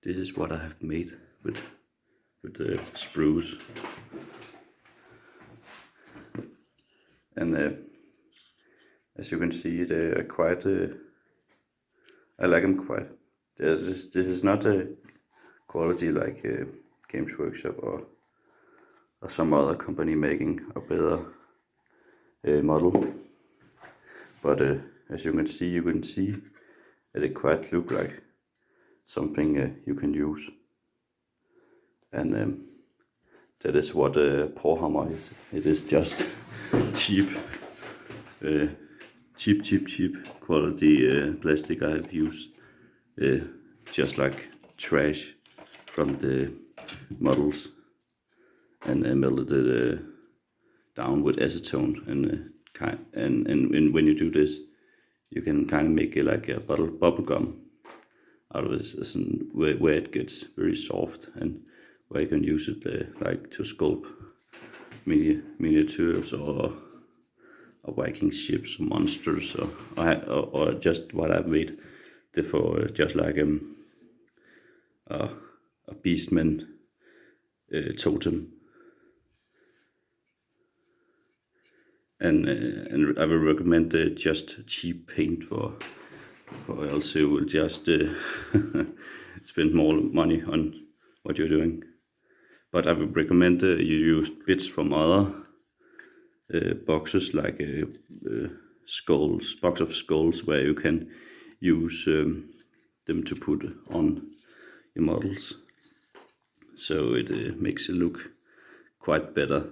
This is what I have made with the spruce. And as you can see, they are quite. I like them quite. This is not a quality like Games Workshop or some other company making a better model. But as you can see that it quite look like something you can use. And that is what poorhammer is. It is just cheap quality plastic I have used, just like trash from the models, and melted it down with acetone, and when you do this, you can kind of make it like a bubble gum out of this, where it gets very soft, and where you can use it like to sculpt miniatures or Viking ships or monsters, or just what I've made for just like a beastman totem. And I will recommend just cheap paint for else you will just spend more money on what you're doing. But I would recommend you use bits from other boxes, like box of skulls, where you can use them to put on your models. So it makes it look quite better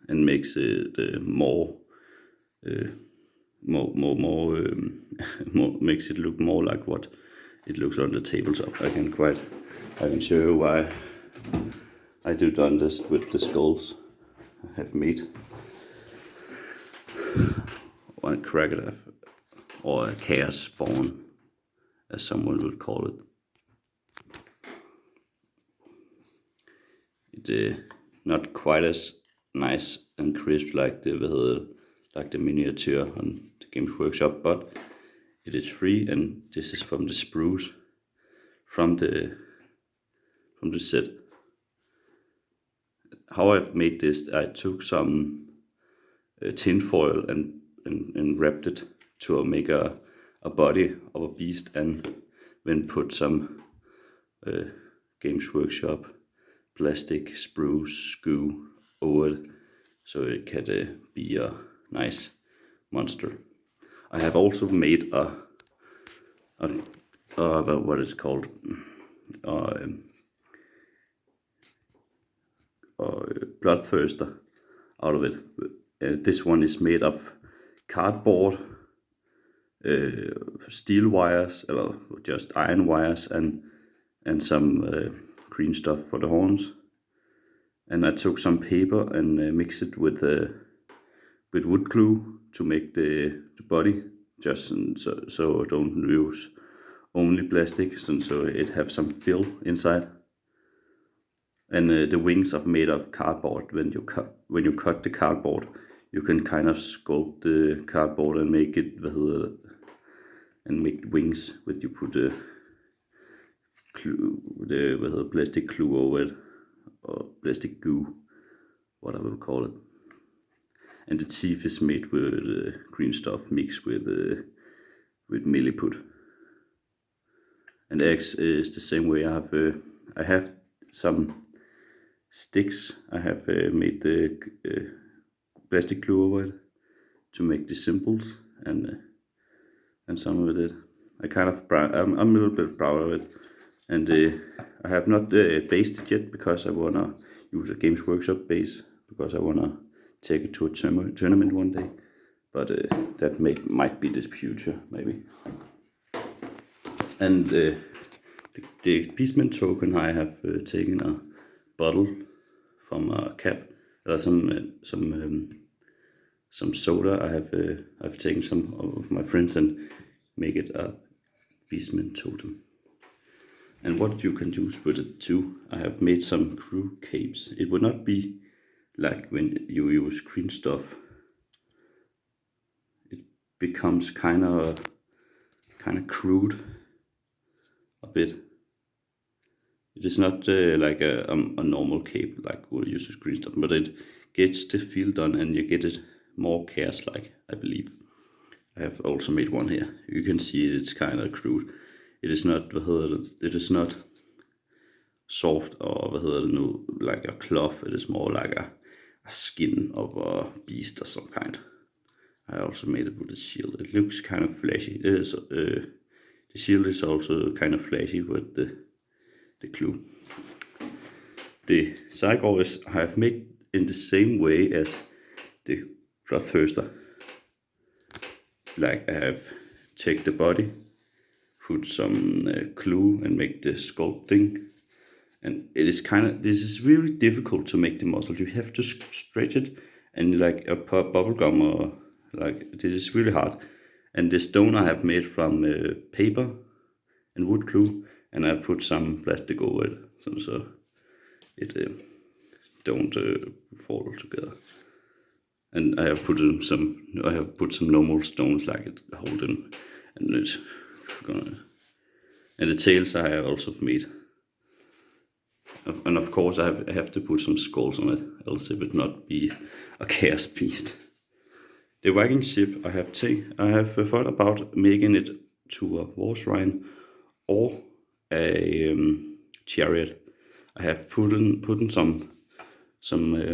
and makes it more makes it look more like what it looks on the tabletop. I can show you why I do done this with the skulls I have made. One cracker, or a chaos spawn, as someone would call it. It's not quite as nice and crisp like the miniature on the Games Workshop, but it is free, and this is from the spruce from the set. How I've made this, I took some tin foil and wrapped it to make a body of a beast, and then put some Games Workshop plastic spruce goo over it, so it can be a nice monster. I have also made a what is called bloodthirster out of it. This one is made of cardboard, steel wires, or just iron wires, and some green stuff for the horns. And I took some paper and mixed it with wood glue to make the body, just so don't use only plastic, so it have some fill inside. And the wings are made of cardboard. When you cut the cardboard, you can kind of sculpt the cardboard and make it and make wings with you put the plastic glue over it, or plastic goo, what I will call it. And the teeth is made with green stuff mixed with milliput. And the eggs is the same way. I have some sticks. I have made the plastic glue over it to make the symbols, and some of it. I'm a little bit proud of it, and I have not based it yet, because I wanna use a Games Workshop base, because I wanna take it to a tournament one day. But that might be the future, maybe. And the Beastman token, I have taken a bottle from a cap, or some soda. I've taken some of my friends and make it a Beastman totem. And what you can do with it too, I have made some crew capes. It would not be like when you use green stuff. It becomes kind of crude a bit. It is not like a normal cape like we use with green stuff, but it gets the feel done and you get it more chaos-like, I believe. I have also made one here. You can see it's kind of crude. It is not, it is not soft or like a cloth. It is more like a skin of a beast or some kind. I also made it with a shield. It looks kind of flashy. It is, the shield is also kind of flashy with the clue. The sidegård is I have made in the same way as the bloodthirster. Like I have take the body, put some glue and make the sculpting. And it is this is really difficult to make the muscle. You have to stretch it and like a bubble gum or like it is really hard. And the stone I have made from paper and wood glue, and I put some plastic over it so it don't fall together. And I have put some normal stones like it holding, and it's gonna. And the tails I have also made. And of course I have to put some skulls on it, else it would not be a chaos beast. The Viking ship I have thought about making it to a war shrine or a chariot. I have put in some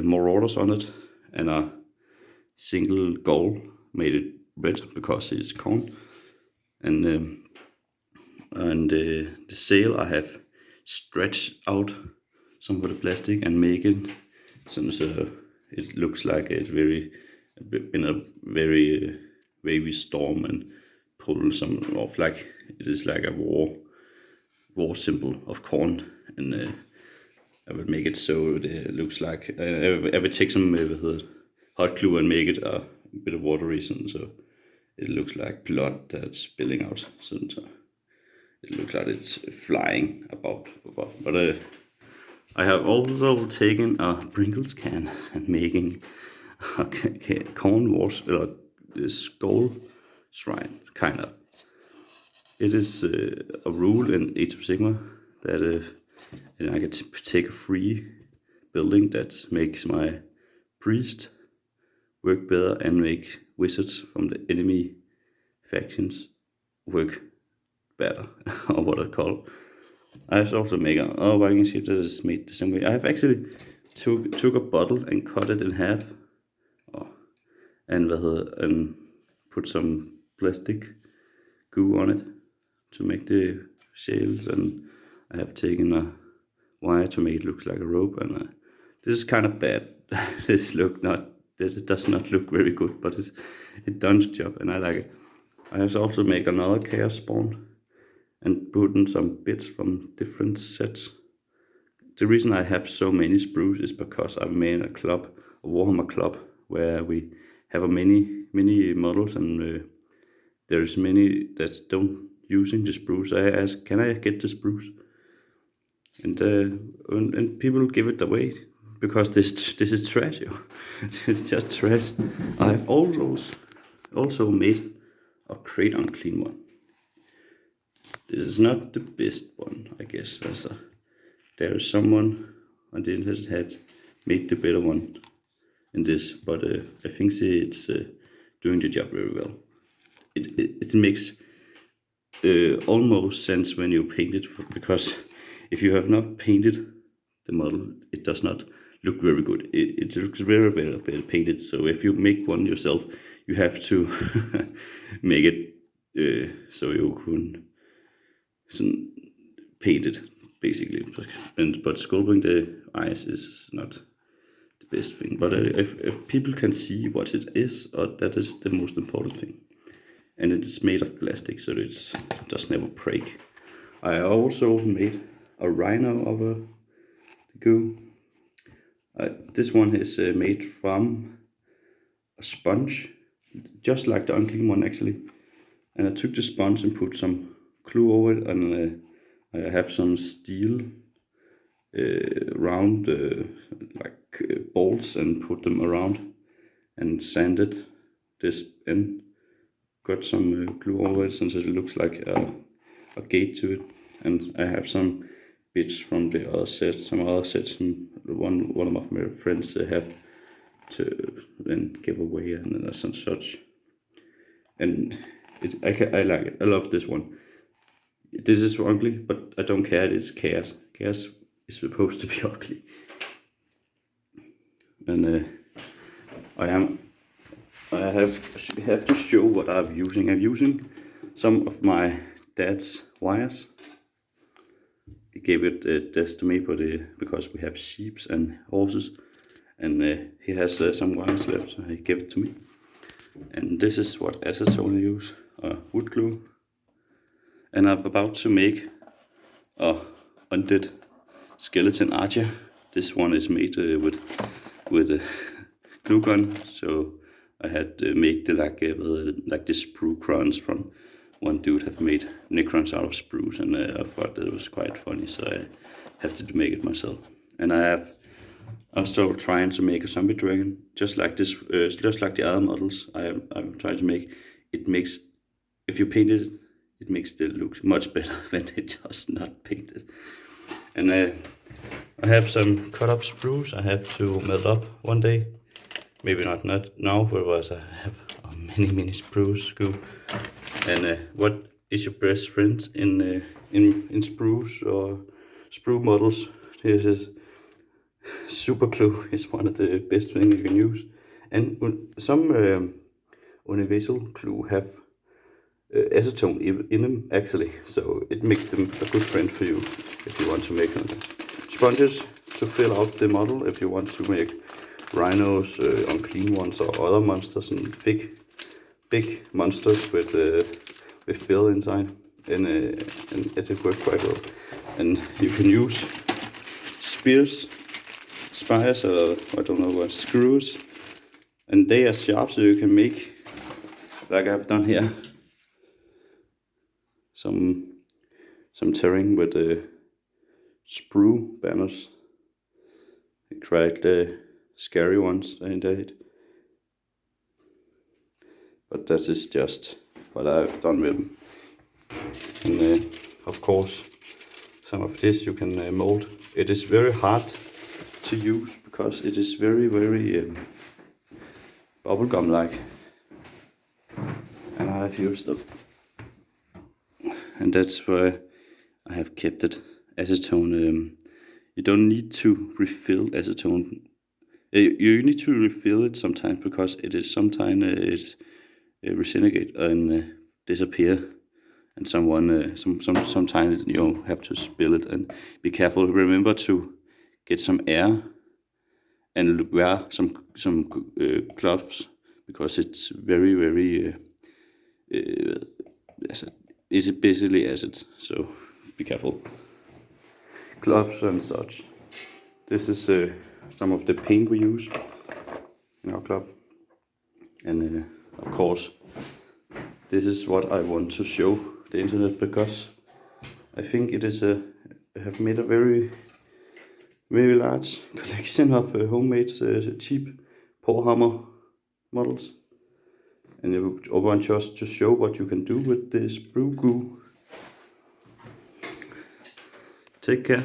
marauders on it and a single gull, made it red because it's corn, and the sail I have stretched out some of the plastic and make it so it looks like it's in a very wavy storm, and pull some off like it is like a war symbol of corn. And I will make it so it looks like I will take some hot glue and make it a bit of watery, so it looks like blood that's spilling out. So it looks like it's flying above. But I have also taken a Pringles can and making a corn wars skull shrine, kind of. It is a rule in Age of Sigmar that I can take a free building that makes my priest work better and make wizards from the enemy factions work better, or what I call. I have also made a Viking ship that is made the same way. I have actually took a bottle and cut it in half, and put some plastic goo on it to make the sails, and I have taken a wire to make it look like a rope, and this is kind of bad. This does not look very good, but it does the job, and I like it. I have also made another chaos spawn and put in some bits from different sets. The reason I have so many sprues is because I've made a Warhammer club, where we have many models, and there's many that don't using the sprues. I ask, can I get the sprues? And people give it away because this is trash. It's just trash. I've also made a crate unclean one. This is not the best one, I guess. There is someone on the internet had made the better one in this, but I think it's doing the job very well. It makes almost sense when you paint it, because if you have not painted the model, it does not look very good. It looks very better painted. So if you make one yourself, you have to make it so you can paint it basically. But sculpting the eyes is not the best thing. But if people can see what it is, that is the most important thing. And it is made of plastic, so it does never break. I also made a rhino of a goo. This one is made from a sponge, just like the unclean one actually. And I took the sponge and put some glue over it, and I have some steel round bolts, and put them around and sanded this in. Got some glue over it, since it looks like a gate to it. And I have some bits from the other set, some other sets one of my friends have to then give away and such. And I like it. I love this one. This is ugly, but I don't care. It's chaos. Chaos is supposed to be ugly. And I have to show what I'm using. I'm using some of my dad's wires. He gave it this to me because we have sheep and horses, and he has some wires left, so he gave it to me. And this is what acetone I use, wood glue. And I'm about to make a undead skeleton archer. This one is made with a glue gun, so I had to make the like the sprue crowns from one dude have made necrons out of spruce, and I thought that was quite funny, so I had to make it myself. And I'm still trying to make a zombie dragon, just like this, just like the other models. I'm trying to make it. Makes, if you paint it, it makes it look much better when it does not paint it. And I have some cut up spruce I have to melt up one day. Maybe not now, otherwise I have many spruce goo. And what is your best friend in spruce or sprue models? This is super glue. Is one of the best things you can use. And some universal glue have acetone in them actually, so it makes them a good friend for you if you want to make sponges to fill out the model. If you want to make rhinos, unclean ones, or other monsters, and big monsters with fill inside, and it works quite well. And you can use spires, or I don't know what, screws, and they are sharp, so you can make, like I've done here, some terrain with the sprue banners. I tried the scary ones indeed, but that is just what I've done with them. And of course, some of this you can mold. It is very hard to use because it is very bubblegum like, and I have used them. And that's why I have kept it. Acetone, you don't need to refill acetone. You need to refill it sometimes because it is sometimes resinigate and disappear. And sometimes you have to spill it, and be careful. Remember to get some air and wear some gloves because it's very is it basically acid, so be careful. Gloves and such. This is some of the paint we use in our club, and of course this is what I want to show the internet because I think it is I have made a very large collection of homemade cheap poorhammer models. And I want just to show what you can do with this sprue goo. Take care.